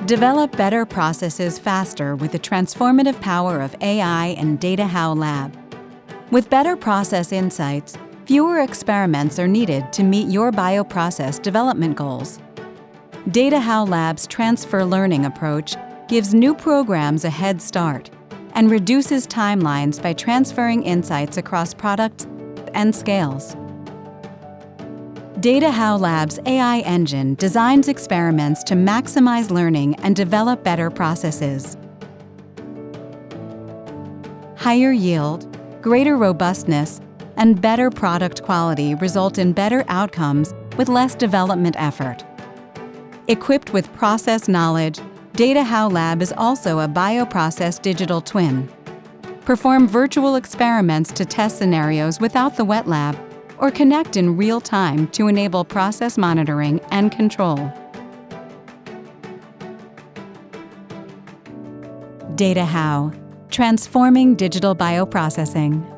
Develop better processes faster with the transformative power of AI and DataHowLab. With better process insights, fewer experiments are needed to meet your bioprocess development goals. DataHowLab's transfer learning approach gives new programs a head start and reduces timelines by transferring insights across products and scales. DataHowLab's AI engine designs experiments to maximize learning and develop better processes. Higher yield, greater robustness, and better product quality result in better outcomes with less development effort. Equipped with process knowledge, DataHowLab is also a bioprocess digital twin. Perform virtual experiments to test scenarios without the wet lab, or connect in real time to enable process monitoring and control. DataHow, transforming digital bioprocessing.